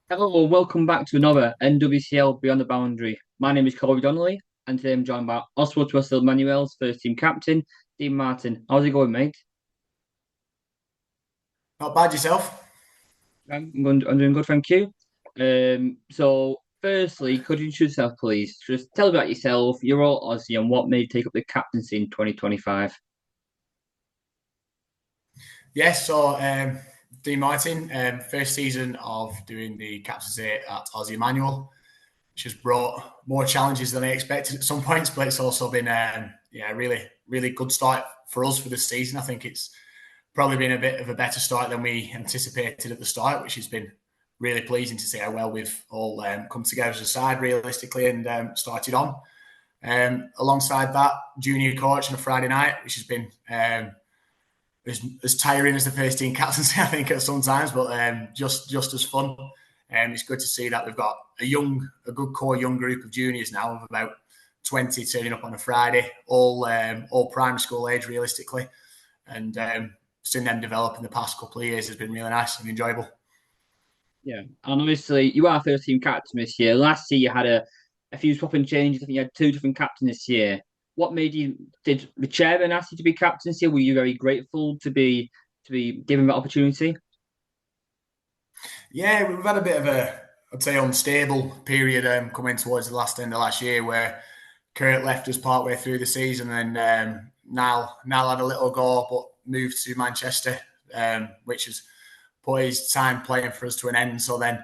Hello, and welcome back to another NWCL Beyond the Boundary. My name is Corey Donnelly, and today I'm joined by Oswaldtwistle Immanuel's first team captain, Dean Martin. How's it going, mate? Not bad yourself. I'm doing good, thank you. Firstly, could you introduce yourself, please? Just tell about yourself, your role at Aussie, and what made you take up the captaincy in 2025. Yes, Dean Martin, first season of doing the captaincy at Aussie Emmanuel, which has brought more challenges than I expected at some points, but it's also been a really good start for us for this season. I think it's probably been a bit of a better start than we anticipated at the start, which has been really pleasing to see how well we've all come together as a side realistically and started on. Alongside that, junior coach on a Friday night, which has been as tiring as the first team captaincy, I think, at sometimes, but just as fun. It's good to see that we've got a good core young group of juniors now of about 20 turning up on a Friday, all primary school age realistically, and seeing them develop in the past couple of years has been really nice and enjoyable. Yeah, and obviously you are first team captain this year. Last year you had a few swapping changes. I think you had two different captains this year. What made you? Did the chairman ask you to be captain this year? Were you very grateful to be given that opportunity? Yeah, we've had a bit of I'd say, unstable period coming towards the last end of last year where Kurt left us partway through the season and Niall had a little go but moved to Manchester, which has put his time playing for us to an end. So then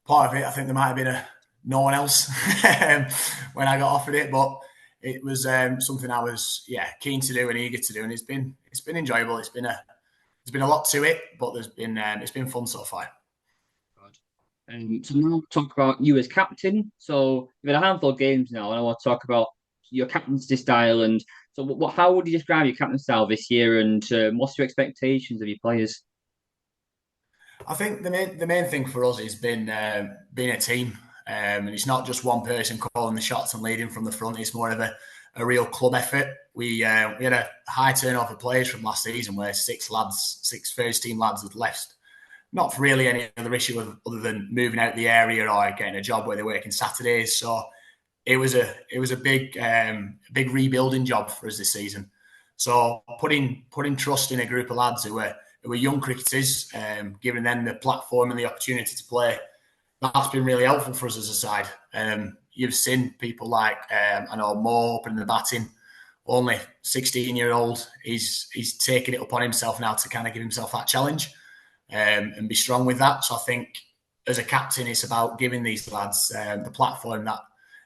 part of it, I think there might have been no one else when I got offered it, but it was something I was keen to do and eager to do, and it's been enjoyable. It's been a lot to it, but it's been fun so far. So now we'll talk about you as captain. So you've had a handful of games now, and I want to talk about your captaincy style. And so, how would you describe your captain style this year? And what's your expectations of your players? I think the main thing for us has been being a team, and it's not just one person calling the shots and leading from the front. It's more of a real club effort. We had a high turnover of players from last season, where six first team lads had left. Not for really any other issue other than moving out the area or getting a job where they're working Saturdays. So it was a big rebuilding job for us this season. So putting trust in a group of lads who were young cricketers, giving them the platform and the opportunity to play, that's been really helpful for us as a side. You've seen people like I know Moore opening the batting, only 16-year-old. He's taking it upon himself now to kind of give himself that challenge and be strong with that. So I think as a captain, it's about giving these lads the platform that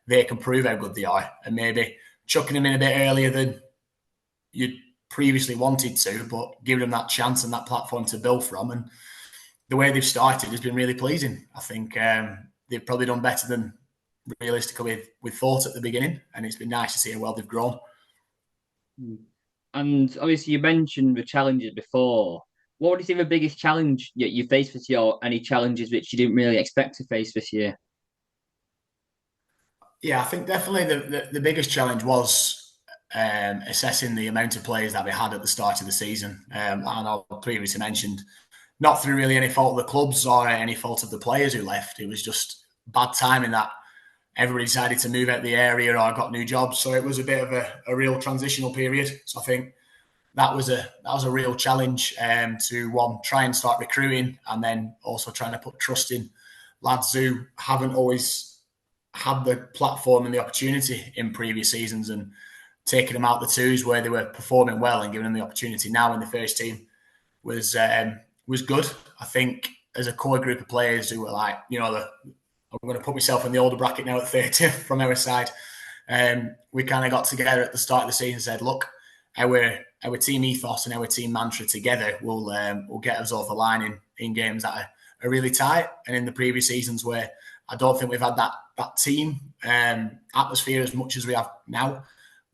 they can prove how good they are, and maybe chucking them in a bit earlier than you previously wanted to, but giving them that chance and that platform to build from. And the way they've started has been really pleasing. I think they've probably done better than realistically we thought at the beginning, and it's been nice to see how well they've grown. Hmm. And obviously, you mentioned the challenges before. What would you say the biggest challenge you faced this year, or any challenges which you didn't really expect to face this year? Yeah, I think definitely the biggest challenge was assessing the amount of players that we had at the start of the season. And I previously mentioned, not through really any fault of the clubs or any fault of the players who left. It was just bad timing that everybody decided to move out the area or got new jobs. So it was a bit of a real transitional period. So I think that was a real challenge to one, try and start recruiting, and then also trying to put trust in lads who haven't always had the platform and the opportunity in previous seasons, and taking them out the twos where they were performing well and giving them the opportunity now in the first team was good. I think as a core group of players who were like, I'm going to put myself in the older bracket now at 30 from our side. We kind of got together at the start of the season and said, look, our team ethos and our team mantra together will get us over the line in games that are really tight. And in the previous seasons where I don't think we've had that team atmosphere as much as we have now,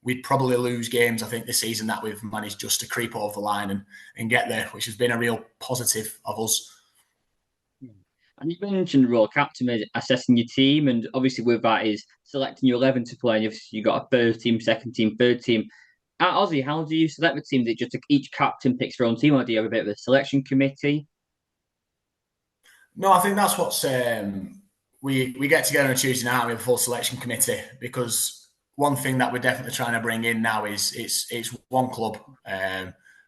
we'd probably lose games, I think, this season that we've managed just to creep over the line and get there, which has been a real positive of us. And you mentioned role captain as assessing your team, and obviously with that is selecting your 11 to play. And you've got a first team, second team, third team. At Aussie, how do you select the team? Is it just each captain picks their own team, or do you have a bit of a selection committee? No, I think that's what's we get together on Tuesday night with a full selection committee because one thing that we're definitely trying to bring in now is it's one club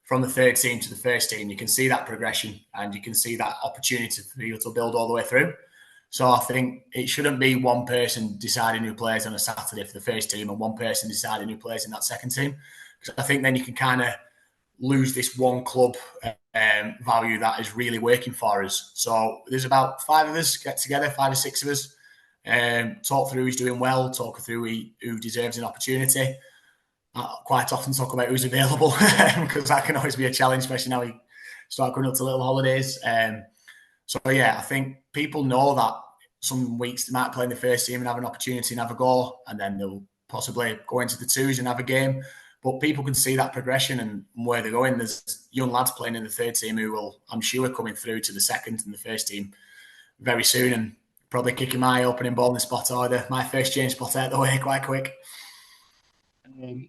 from the third team to the first team. You can see that progression and you can see that opportunity for people to build all the way through. So I think it shouldn't be one person deciding who plays on a Saturday for the first team and one person deciding who plays in that second team. Because I think then you can kind of lose this one club value that is really working for us. So there's about five of us get together, five or six of us, talk through who's doing well, talk through who deserves an opportunity. Quite often talk about who's available because that can always be a challenge, especially now we start going up to little holidays. So yeah, I think people know that some weeks they might play in the first team and have an opportunity and have a go, and then they'll possibly go into the twos and have a game. But people can see that progression and where they're going. There's young lads playing in the third team who will, I'm sure, coming through to the second and the first team very soon and probably kicking my opening ball in the spot or my first change spot out the way quite quick.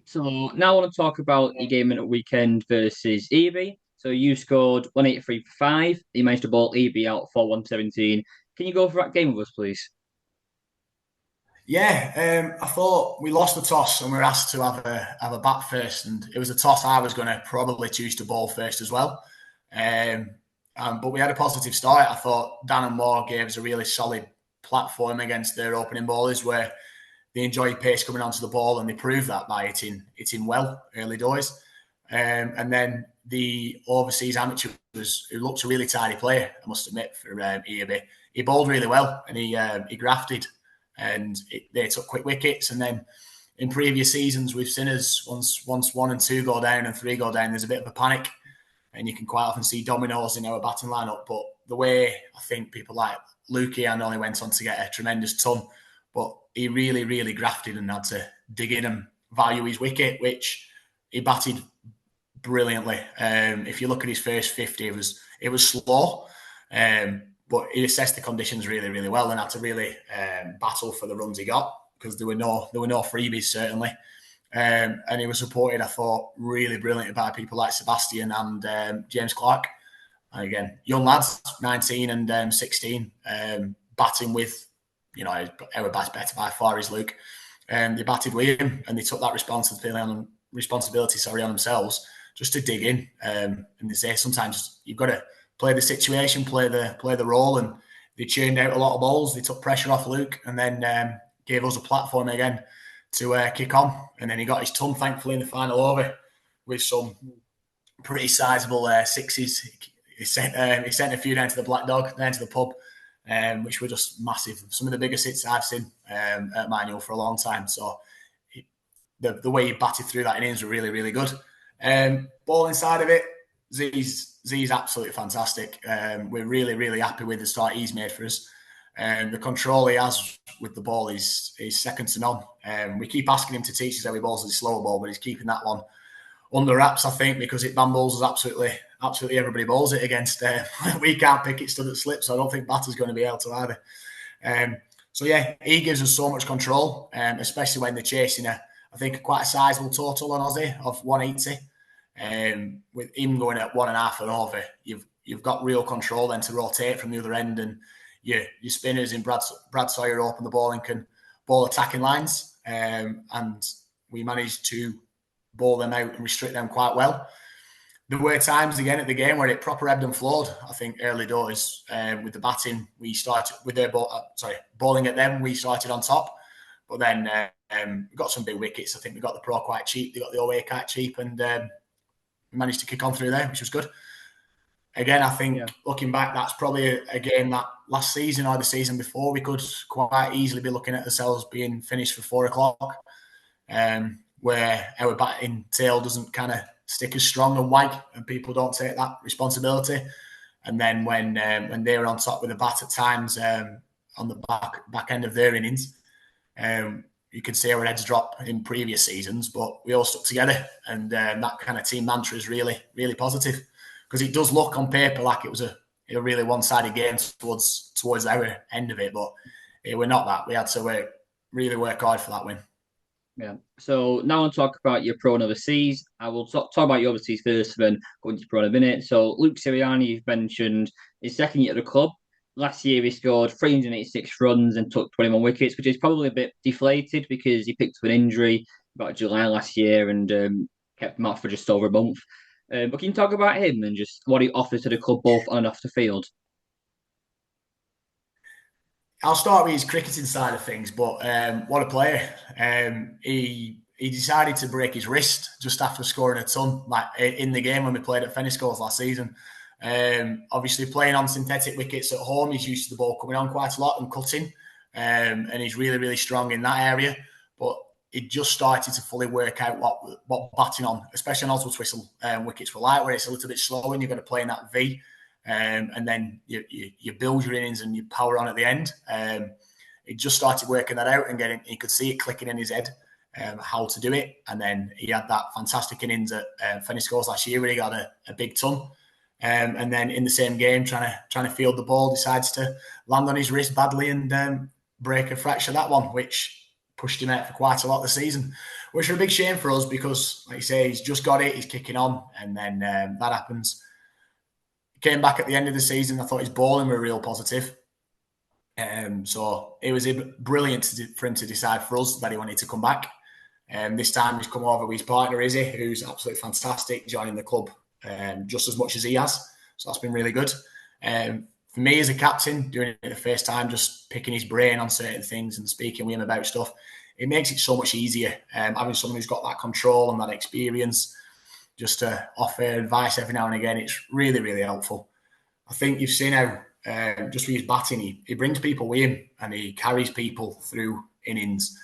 So now I want to talk about your game at the weekend versus EB. So you scored 183 for 5. You managed to bowl EB out for 117. Can you go for that game with us, please? Yeah, I thought we lost the toss and we were asked to have a bat first, and it was a toss I was going to probably choose to bowl first as well. But we had a positive start. I thought Dan and Moore gave us a really solid platform against their opening bowlers where they enjoy pace coming onto the ball, and they proved that by hitting well early doors. And then the overseas amateur who looked a really tidy player, I must admit, for EAB. He bowled really well and he grafted, and they took quick wickets. And then in previous seasons, we've seen us once one and two go down and three go down, there's a bit of a panic, and you can quite often see dominoes in our batting lineup. But the way I think people like Lukian only went on to get a tremendous ton, but he really, really grafted and had to dig in and value his wicket, which he batted brilliantly. If you look at his first 50, it was slow, but he assessed the conditions really, really well and had to really battle for the runs he got because there were no freebies certainly. And he was supported, I thought, really brilliantly by people like Sebastian and James Clark. And again, young lads, 19 and 16, batting with, our best better by far is Luke. They batted with him and they took that responsibility on themselves just to dig in. And they say sometimes you've got to play the situation, play the role, and they churned out a lot of balls. They took pressure off Luke and then gave us a platform again to kick on. And then he got his ton, thankfully, in the final over with some pretty sizable sixes. He sent a few down to the Black Dog, down to the pub, which were just massive. Some of the biggest hits I've seen at Manual for a long time. So the way he batted through that innings were really, really good. Bowling side of it, Z's absolutely fantastic. We're really, really happy with the start he's made for us. The control he has with the ball is second to none. We keep asking him to teach us how he bowls a slower ball, but he's keeping that one under wraps, I think, because it bamboos us absolutely everybody bowls it against. We can't pick it stud at slip, so I don't think batter's going to be able to either. So yeah, he gives us so much control, especially when they're chasing I think quite a sizable total on Aussie of 180. With him going at 1.5 and over, you've got real control then to rotate from the other end, and your spinners in Brad Sawyer open the ball and can bowl attacking lines, and we managed to bowl them out and restrict them quite well. There were times again at the game where it proper ebbed and flowed. I think early doors with the batting, we started with their bowling at them. We started on top, but then we got some big wickets. I think we got the Pro quite cheap. They got the away quite cheap, and managed to kick on through there, which was good. Again, I think looking back, that's probably a game that last season or the season before we could quite easily be looking at ourselves being finished for 4:00, where our batting tail doesn't kind of stick as strong and wag, and people don't take that responsibility. And then when they were on top with the bat at times on the back end of their innings, you could see our heads drop in previous seasons, but we all stuck together, and that kind of team mantra is really, really positive because it does look on paper like it was a really one-sided game towards our end of it, but we're not that. We had to really work hard for that win. Yeah. So now I'll talk about your pro and overseas. I will talk about your overseas first, then go into pro in a minute. So Luke Sirianni, you've mentioned, his second year at the club. last year he scored 386 runs and took 21 wickets, which is probably a bit deflated because he picked up an injury about July last year and kept him out for just over a month. But can you talk about him and just what he offers to the club both on and off the field? I'll start with his cricketing side of things, but what a player! He decided to break his wrist just after scoring a ton, like in the game when we played at Fenniscores last season. Obviously, playing on synthetic wickets at home, he's used to the ball coming on quite a lot and cutting, and he's really, really strong in that area. But he just started to fully work out what batting on, especially on Oswaldtwistle wickets were like, where it's a little bit slow and you're going to play in that V. And then you build your innings and you power on at the end. He just started working that out and he could see it clicking in his head how to do it. And then he had that fantastic innings at Fenniscores last year where he got a big ton. And then in the same game, trying to field the ball, decides to land on his wrist badly and break a fracture that one, which pushed him out for quite a lot of the season, which was a big shame for us because, like you say, he's just got it, he's kicking on, and then that happens. Came back at the end of the season. I thought his bowling were a real positive. So it was brilliant for him to decide for us that he wanted to come back. This time he's come over with his partner, Izzy, who's absolutely fantastic, joining the club just as much as he has. So that's been really good. For me as a captain, doing it the first time, just picking his brain on certain things and speaking with him about stuff, it makes it so much easier. Having someone who's got that control and that experience, just to offer advice every now and again, it's really, really helpful. I think you've seen how just with his batting, he brings people with him and he carries people through innings,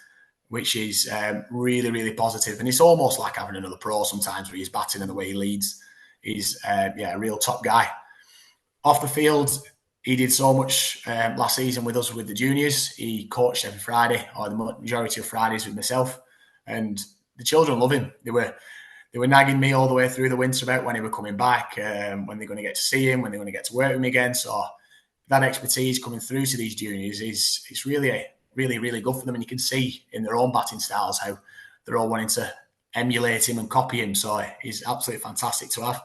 which is really, really positive. And it's almost like having another pro sometimes with his batting and the way he leads. He's a real top guy. Off the field, he did so much last season with us with the juniors. He coached every Friday, or the majority of Fridays with myself. And the children love him. They were nagging me all the way through the winter about when he were coming back, when they're going to get to see him, when they're going to get to work with him again. So that expertise coming through to these juniors is really, really, really good for them. And you can see in their own batting styles how they're all wanting to emulate him and copy him. So he's absolutely fantastic to have.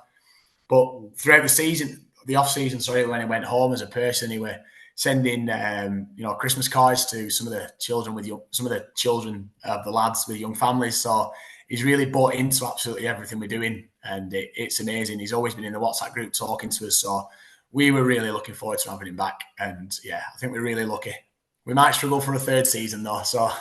But throughout the season, the off season, when he went home as a person, he were sending Christmas cards to some of the children of the lads with young families. So he's really bought into absolutely everything we're doing, and it's amazing. He's always been in the WhatsApp group talking to us, so we were really looking forward to having him back. And yeah, I think we're really lucky. We might struggle for a third season though, so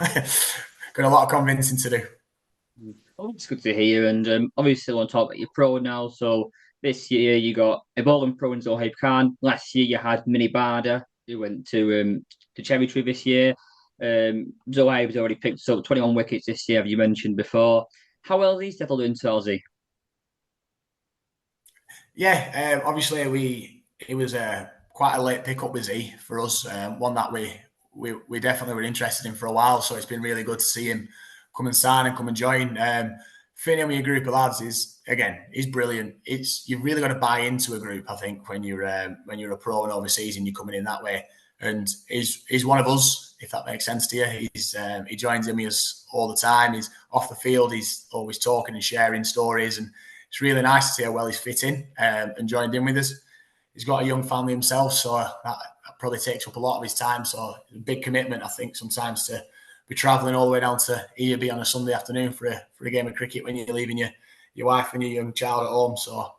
got a lot of convincing to do. Oh, it's good to hear. And obviously, I want to talk about your pro now. So this year you got a bowling pro in Zohaib Khan. Last year you had Mini Barda, who went to Cherry Tree this year. Zohaib's already picked up 21 wickets this year, as you mentioned before. How well has he settled into Aussie? Yeah, obviously it was quite a late pickup with Z for us, one that we definitely were interested in for a while. So it's been really good to see him come and sign and come and join. Fitting with a group of lads is brilliant. You've really got to buy into a group, I think, when you're a pro and overseas and you're coming in that way. And he's one of us, if that makes sense to you. He joins in with us all the time. He's off the field. He's always talking and sharing stories, and it's really nice to see how well he's fit in and joined in with us. He's got a young family himself, so that probably takes up a lot of his time. So it's a big commitment, I think, sometimes to be travelling all the way down to Earby on a Sunday afternoon for a game of cricket when you're leaving your wife and your young child at home. So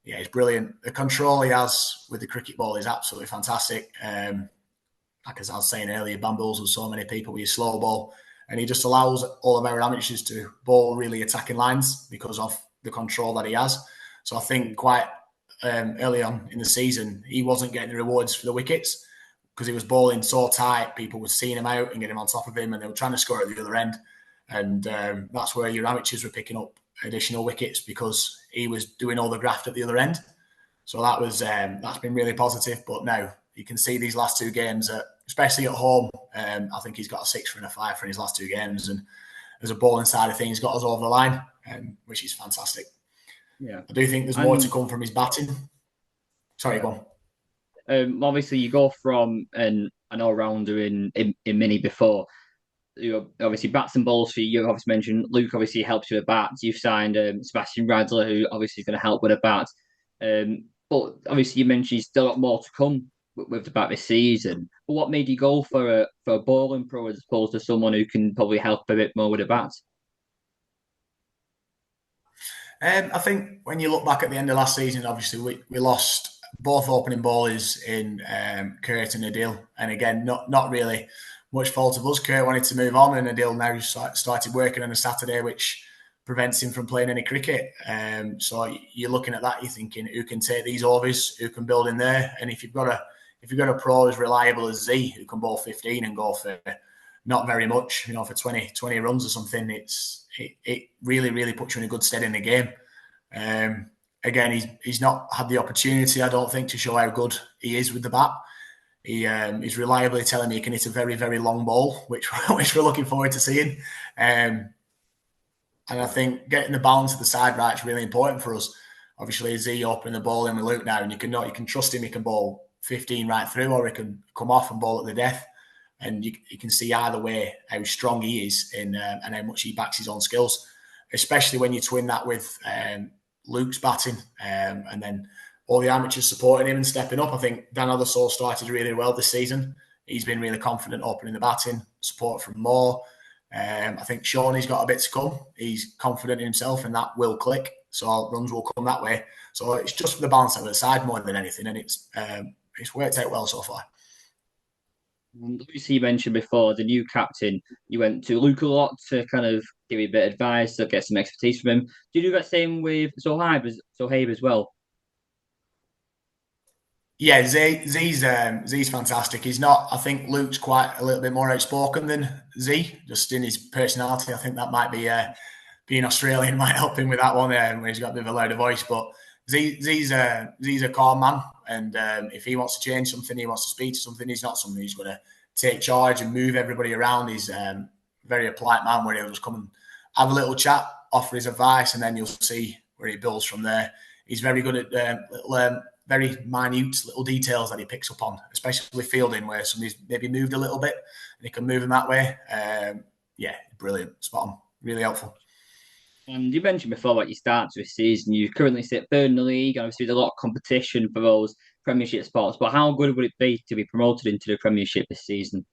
yeah, it's brilliant. The control he has with the cricket ball is absolutely fantastic. Like as I was saying earlier, bamboozles so many people with his slow ball, and he just allows all of our amateurs to bowl really attacking lines because of the control that he has. So I think quite early on in the season, he wasn't getting the rewards for the wickets because he was bowling so tight. People were seeing him out and getting on top of him, and they were trying to score at the other end. And that's where your amateurs were picking up additional wickets because he was doing all the graft at the other end. So that's been really positive. But now you can see these last two games, especially at home. I think he's got a 6 and a 5 in his last two games, and as a bowling side of things, got us over the line, which is fantastic. Yeah. I do think there's more to And come from his batting. Sorry, yeah. go on. Obviously, you go from an all rounder in mini before. You obviously bats and balls for you. You obviously mentioned Luke obviously helps you with bats. You've signed Sebastian Radler, who obviously is going to help with a bat. But obviously, you mentioned he's still got more to come. with the back this season. But what made you go for a bowling pro as opposed to someone who can probably help a bit more with a bat? I think when you look back at the end of last season, obviously we lost both opening bowlers in Kurt and Adil, and again, not really much fault of us. Kurt wanted to move on, and Adil now started working on a Saturday, which prevents him from playing any cricket. So you're looking at that, you're thinking, who can take these overs, who can build in there, and if you've got a pro as reliable as Z, who can bowl 15 and go for not very much, for 20 runs or something, it really, really puts you in a good stead in the game. Again, he's not had the opportunity, I don't think, to show how good he is with the bat. He's reliably telling me he can hit a very, very long ball, which we're looking forward to seeing. And I think getting the balance of the side right is really important for us. Obviously, Z opening the ball in with Luke now, and you can trust him. He can bowl 15 right through, or he can come off and bowl at the death. And you can see either way how strong he is and how much he backs his own skills, especially when you twin that with Luke's batting and then all the amateurs supporting him and stepping up. I think Dan Othersall started really well this season. He's been really confident opening the batting, support from Moore. I think Shawnee's got a bit to come. He's confident in himself and that will click. So runs will come that way. So it's just for the balance of the side more than anything. And it's worked out well so far. And obviously, you mentioned before the new captain. You went to Luke a lot to kind of give you a bit of advice, to get some expertise from him. Do you do that same with Sohaib as well? Yeah, Z's fantastic. He's not. I think Luke's quite a little bit more outspoken than Z, just in his personality. I think that might be being Australian might help him with that one, where he's got a bit of a louder voice. But Z's a calm man, and if he wants to change something, he wants to speak to something. He's not somebody who's going to take charge and move everybody around. He's very a polite man, where he'll just come and have a little chat, offer his advice, and then you'll see where he builds from there. He's very good at little. Very minute little details that he picks up on, especially with fielding, where somebody's maybe moved a little bit and he can move them that way. Yeah, brilliant, spot on, really helpful. And you mentioned before what you start to this season. You currently sit third in the league. Obviously, there's a lot of competition for those Premiership spots. But how good would it be to be promoted into the Premiership this season?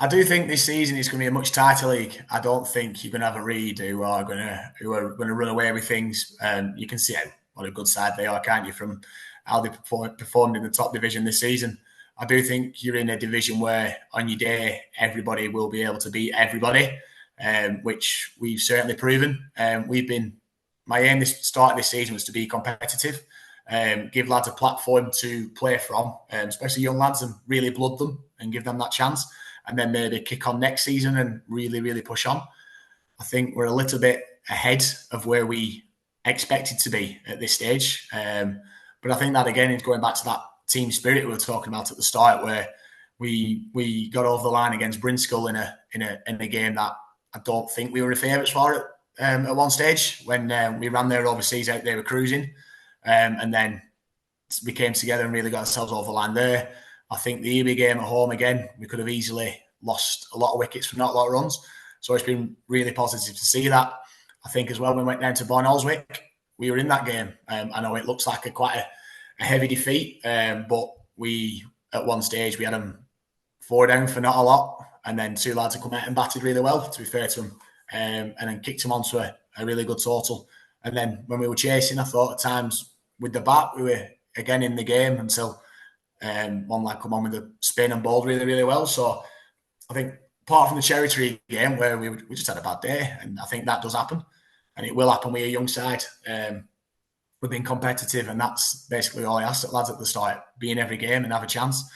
I do think this season is going to be a much tighter league. I don't think you're going to have a Reed who are going to run away with things. You can see what a good side they are, can't you, from how they performed in the top division this season. I do think you're in a division where on your day everybody will be able to beat everybody, which we've certainly proven. My aim this start of this season was to be competitive, give lads a platform to play from, especially young lads, and really blood them and give them that chance. And then maybe kick on next season and really, really push on. I think we're a little bit ahead of where we expected to be at this stage. But I think that, again, is going back to that team spirit we were talking about at the start, where we got over the line against Bristol in a game that I don't think we were favourites for it at one stage, when we ran their overseas out, they were cruising. And then we came together and really got ourselves over the line there. I think the EB game at home, again, we could have easily lost a lot of wickets for not a lot of runs. So it's been really positive to see that. I think as well, when we went down to Barnoldswick, we were in that game. I know it looks like quite a heavy defeat, but we, at one stage, we had them 4 down for not a lot. And then 2 lads had come out and batted really well, to be fair to them, and then kicked them onto a really good total. And then when we were chasing, I thought at times with the bat, we were again in the game until one lad come on with a spin and bowled really, really well. So I think apart from the Cherry Tree game where we just had a bad day, and I think that does happen, and it will happen with a young side. We've been competitive, and that's basically all I asked at lads at the start: be in every game and have a chance,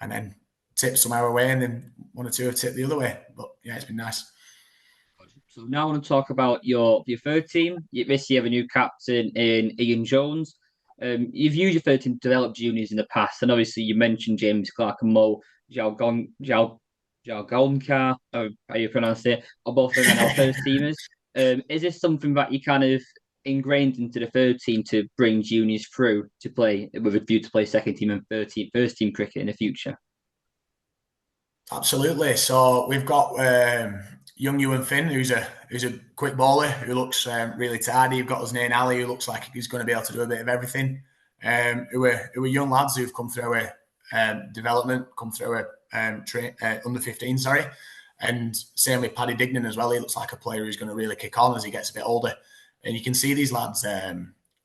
and then tip some our way, and then 1 or 2 have tipped the other way. But yeah, it's been nice. So now I want to talk about your third team. This year, you have a new captain in Ian Jones. You've used your third team to develop juniors in the past, and obviously you mentioned James Clark and Mo Jalgonkar, how you pronounce it, are both of them our first teamers. Is this something that you kind of ingrained into the third team to bring juniors through to play with a view to play second team and first team cricket in the future? Absolutely. So we've got young Ewan Finn, who's a quick bowler who looks really tidy. You've got Husnain Ali, who looks like he's going to be able to do a bit of everything. who were young lads who've come through a development, come through a under 15, sorry. And same with Paddy Dignan as well. He looks like a player who's going to really kick on as he gets a bit older. And you can see these lads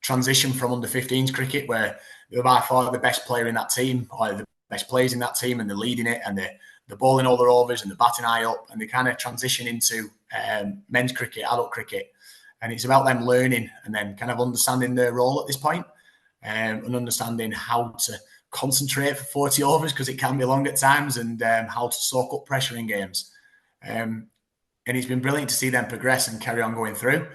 transition from under 15s cricket, where they're by far the best player in that team, or the best players in that team, and they're leading it, and they're bowling all their overs, and they're batting high up, and they kind of transition into men's cricket, adult cricket. And it's about them learning and then kind of understanding their role at this point, and understanding how to concentrate for 40 overs, because it can be long at times, and how to soak up pressure in games. And it's been brilliant to see them progress and carry on going through.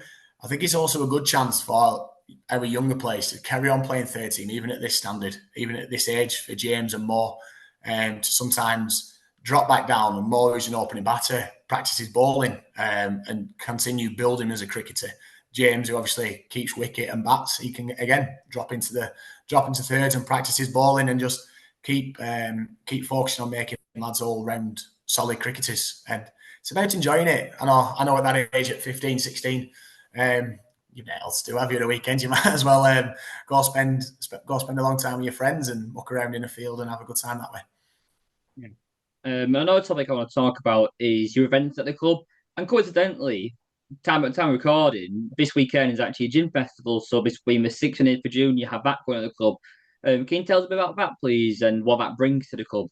I think it's also a good chance for our younger players to carry on playing 13, even at this standard, even at this age, for James and Mo, to sometimes drop back down, and Mo, who's an opening batter, practices bowling and continue building as a cricketer. James, who obviously keeps wicket and bats, he can again drop into thirds and practice his bowling, and just keep focusing on making lads all round solid cricketers. And it's about enjoying it. I know at that age, at 15, 16, you've nothing else to do, have you, at a weekend? You might as well go spend a long time with your friends and walk around in a field and have a good time that way. Yeah. Another topic I want to talk about is your events at the club. And coincidentally, time at time recording, this weekend is actually a gym festival. So between the 6th and 8th of June, you have that going at the club. Can you tell us a bit about that, please, and what that brings to the club?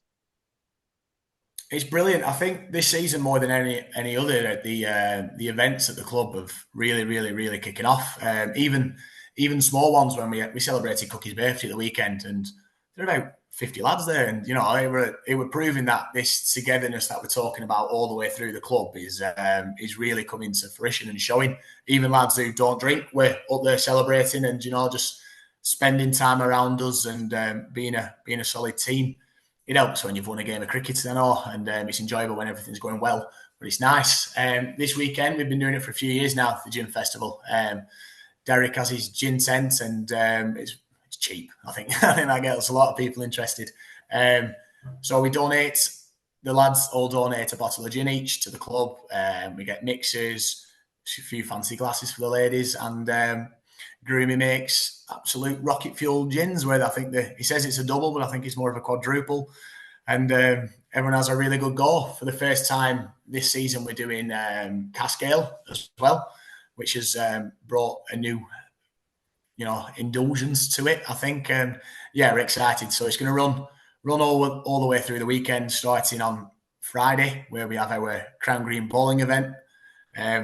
It's brilliant. I think this season, more than any other, the events at the club have really kicking off. Even small ones, when we celebrated Cookie's birthday at the weekend, and there were about 50 lads there, and it were proving that this togetherness that we're talking about all the way through the club is really coming to fruition and showing. Even lads who don't drink, we're up there celebrating, and just spending time around us, and being a solid team. It helps when you've won a game of cricket, I know, and it's enjoyable when everything's going well. But it's nice. This weekend, we've been doing it for a few years now, the gin festival. Derek has his gin tent, and it's cheap. I think that gets a lot of people interested. So we donate. The lads all donate a bottle of gin each to the club. We get mixers, a few fancy glasses for the ladies, and Groomy makes absolute rocket fuel gins, where I think he says it's a double, but I think it's more of a quadruple. And everyone has a really good go. For the first time this season, we're doing cask ale as well, which has brought a new, indulgence to it, I think. And we're excited. So it's going to run all the way through the weekend, starting on Friday, where we have our Crown Green bowling event.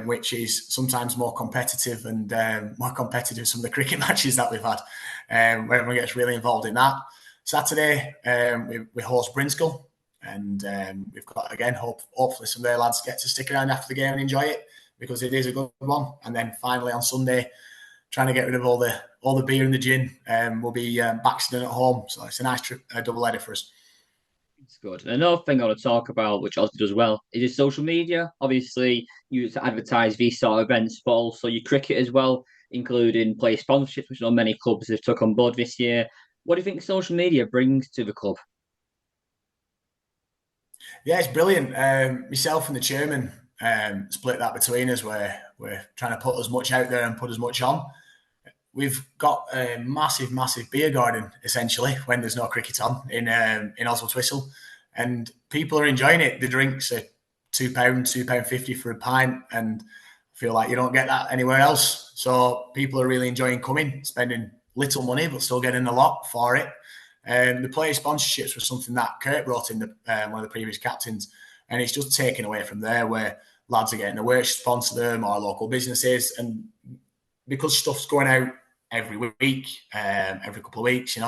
Which is sometimes more competitive, and more competitive some of the cricket matches that we've had, where everyone gets really involved in that. Saturday, we host Brinskull, and we've got, again, hopefully some of their lads get to stick around after the game and enjoy it, because it is a good one. And then finally on Sunday, trying to get rid of all the beer and the gin, we'll be Baxton at home. So it's a nice trip, a double header for us. It's good. And another thing I want to talk about, which Ozzy does well, is his social media. Obviously, you use to advertise these sort of events, but also your cricket as well, including player sponsorships, which not many clubs have took on board this year. What do you think social media brings to the club? Yeah, it's brilliant. Myself and the chairman split that between us, where we're trying to put as much out there and put as much on. We've got a massive beer garden, essentially, when there's no cricket on in Oswaldtwistle, and people are enjoying it. The drinks are £2, £2.50 for a pint, and I feel like you don't get that anywhere else. So people are really enjoying coming, spending little money, but still getting a lot for it. The player sponsorships was something that Kurt brought in, one of the previous captains, and it's just taken away from there, where lads are getting a work sponsor them, or local businesses, and because stuff's going out every week, every couple of weeks,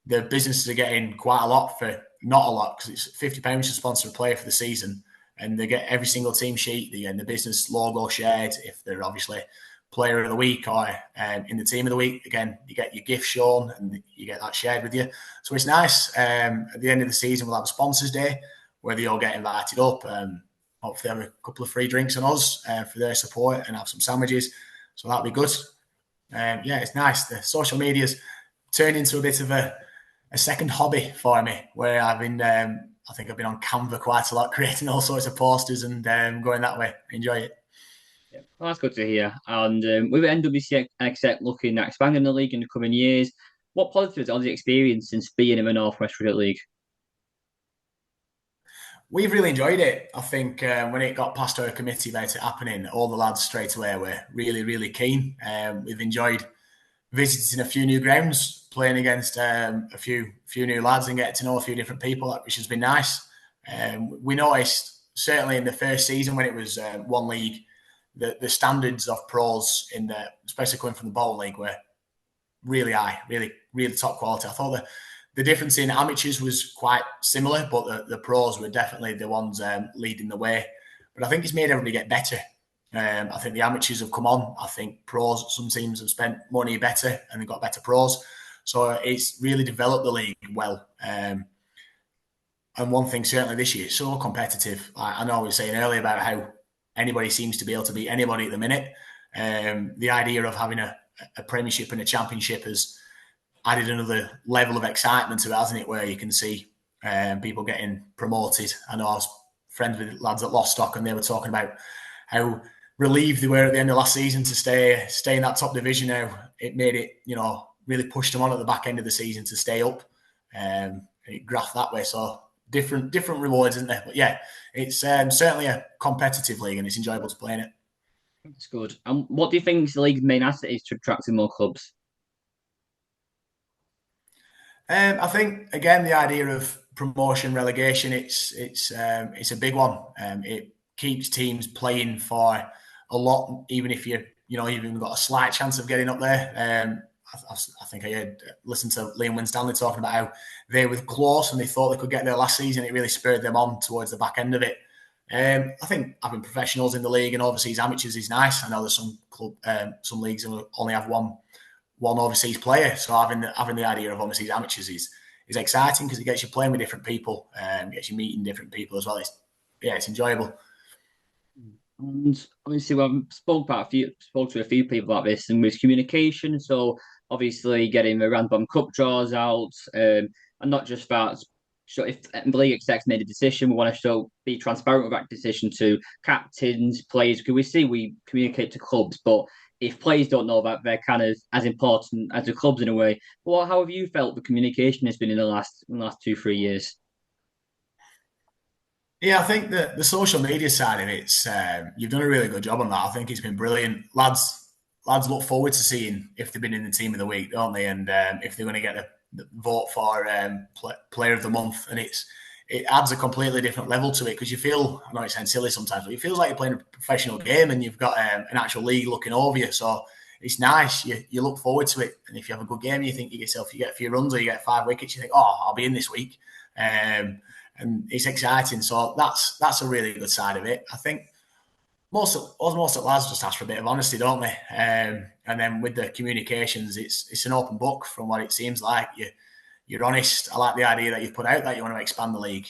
the businesses are getting quite a lot for not a lot, because it's £50 to sponsor a player for the season, and they get every single team sheet, they get the business logo shared if they're obviously player of the week, or in the team of the week. Again, you get your gift shown and you get that shared with you. So it's nice. At the end of the season, we'll have a sponsors day where they all get invited up. Hopefully have a couple of free drinks on us for their support, and have some sandwiches. So that'll be good. It's nice. The social media's turned into a bit of a second hobby for me, where I've been, I think I've been on Canva quite a lot, creating all sorts of posters and going that way. Enjoy it. Yeah, well, that's good to hear. And with NWCL looking at expanding the league in the coming years, What positives has he experienced since being in the North West Cricket League? We've really enjoyed it. I think when it got past our committee about it happening, all the lads straight away were really, really keen. We've enjoyed visiting a few new grounds, playing against a few new lads, and getting to know a few different people, which has been nice. We noticed certainly in the first season when it was one league, the standards of pros in the, especially coming from the bowling league, were really high, really, really top quality. I thought the difference in amateurs was quite similar, but the pros were definitely the ones leading the way. But I think it's made everybody get better. I think the amateurs have come on. I think pros, some teams have spent money better and they've got better pros. So it's really developed the league well. And one thing certainly this year, it's so competitive. I know I was saying earlier about how anybody seems to be able to beat anybody at the minute. The idea of having a premiership and a championship has added another level of excitement to it, hasn't it? Where you can see people getting promoted. I know I was friends with lads at Lostock, and they were talking about how relieved they were at the end of last season to stay in that top division. Now it made it, really pushed them on at the back end of the season to stay up. It graphed that way, so different rewards, isn't there? But yeah, it's certainly a competitive league, and it's enjoyable to play in it. That's good. And what do you think the league's main asset is to attracting more clubs? I think again the idea of promotion relegation it's a big one. It keeps teams playing for a lot, even if you've even got a slight chance of getting up there. I think I listened to Liam Winstanley talking about how they were close and they thought they could get there last season. It really spurred them on towards the back end of it. I think having professionals in the league and overseas amateurs is nice. I know there's some leagues that only have one overseas player. So having the idea of overseas amateurs is exciting because it gets you playing with different people, gets you meeting different people as well. It's enjoyable. And obviously, we've spoke to a few people about this, and with communication. So obviously, getting the random cup draws out, and not just that. So if the league execs made a decision, we want to still be transparent with that decision to captains, players. Because we communicate to clubs, but if players don't know that, they're kind of as important as the clubs in a way. Well, how have you felt the communication has been in the last 2-3 years? Yeah, I think the social media side of it's you've done a really good job on that. I think it's been brilliant. Lads look forward to seeing if they've been in the team of the week, don't they? And if they're going to get the vote for player of the month, and it adds a completely different level to it because you feel, I know it sounds silly sometimes, but it feels like you're playing a professional game and you've got an actual league looking over you. So it's nice. You look forward to it, and if you have a good game, you think you get a few runs or you get 5 wickets, you think, oh, I'll be in this week. And it's exciting. So that's a really good side of it. I think most of lads just ask for a bit of honesty, don't they? And then with the communications, it's an open book from what it seems like. You're honest. I like the idea that you've put out that you want to expand the league.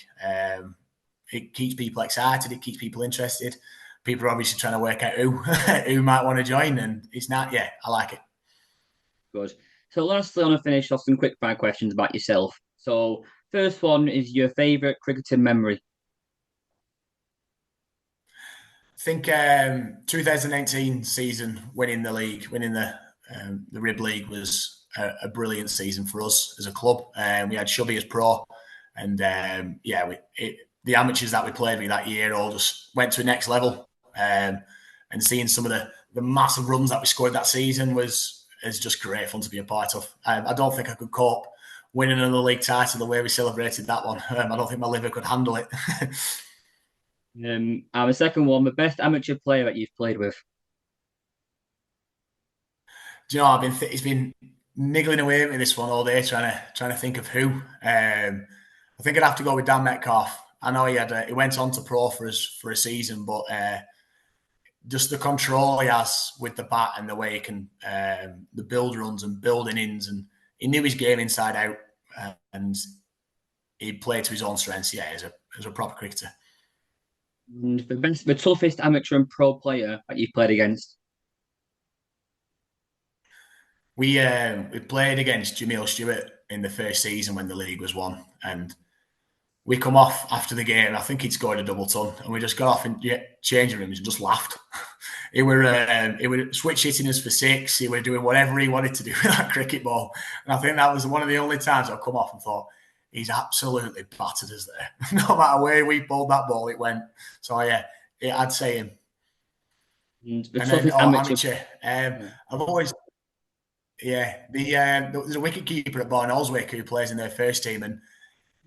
It keeps people excited. It keeps people interested. People are obviously trying to work out who might want to join, and it's not. Yeah, I like it. Good. So lastly, I want to finish off some quick fire questions about yourself. So first one is your favourite cricketing memory. I think 2018 season, winning the league, winning the Rib League was a brilliant season for us as a club. We had Shubby as pro, and the amateurs that we played with that year all just went to the next level. And seeing some of the massive runs that we scored that season is just great fun to be a part of. I don't think I could cope winning another league title the way we celebrated that one. I don't think my liver could handle it. And the second one, the best amateur player that you've played with. Do you know, it's been niggling away at me this one all day, trying to think of who. I think I'd have to go with Dan Metcalf. I know he went on to pro for a season, but just the control he has with the bat and the way he can the build runs and build innings, and he knew his game inside out, and he played to his own strengths. Yeah, as a proper cricketer. And the toughest amateur and pro player that you've played against. We played against Jamil Stewart in the first season when the league was won, and we come off after the game. I think he'd scored a double ton, and we just got off in changing rooms and just laughed. he were switch hitting us for six. He were doing whatever he wanted to do with that cricket ball, and I think that was one of the only times I've come off and thought he's absolutely battered us there. No matter where we balled that ball, it went. So yeah, I'd say him. And we're And then talking amateur. amateur. Yeah. I've always there's a wicket keeper at Bourne Oswick who plays in their first team, and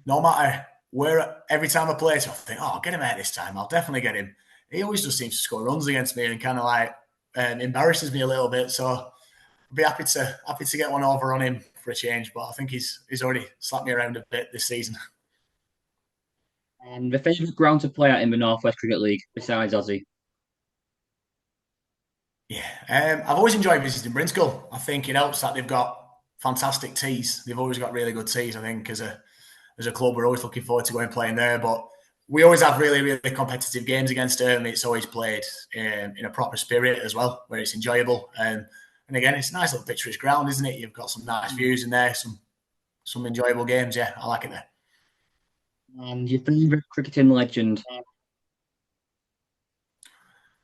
no matter where, every time I play, I think, oh, I'll get him out this time. I'll definitely get him. He always just seems to score runs against me and kind of like embarrasses me a little bit. So I'd be happy to get one over on him for a change. But I think he's already slapped me around a bit this season. And the favourite ground to play at in the Northwest Cricket League besides Aussie. Yeah, I've always enjoyed visiting Brinskull. I think it helps that they've got fantastic tees. They've always got really good tees. I think as a club, we're always looking forward to going playing there. But we always have really, really competitive games against them. It's always played in a proper spirit as well, where it's enjoyable. And again, it's a nice little picturesque ground, isn't it? You've got some nice views in there, some enjoyable games. Yeah, I like it there. And your favourite cricketing legend.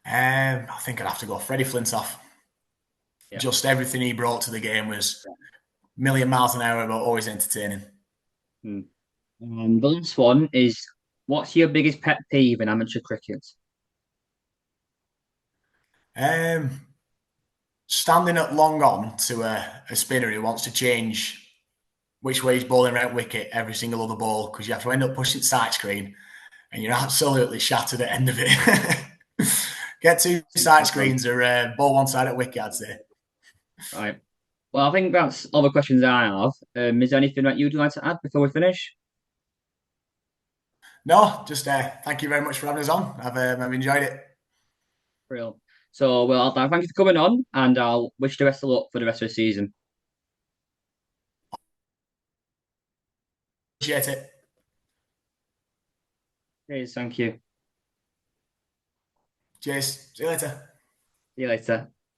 I think I'd have to go Freddie Flintoff. Yeah. Just everything he brought to the game was a million miles an hour, but always entertaining. Hmm. The last one is, what's your biggest pet peeve in amateur cricket? Um, Standing at long on to a spinner who wants to change which way he's bowling around wicket every single other ball because you have to end up pushing sight screen and you're absolutely shattered at the end of it. Get two sight screens or ball one side at wicket, I'd say. Right. Well, I think that's all the questions I have. Is there anything that you'd like to add before we finish? No, just thank you very much for having us on. I've enjoyed it. Real. So, well, thank you for coming on, and I'll wish the best of luck for the rest of the season. Appreciate it. Cheers. Thank you. Cheers. See you later. See you later.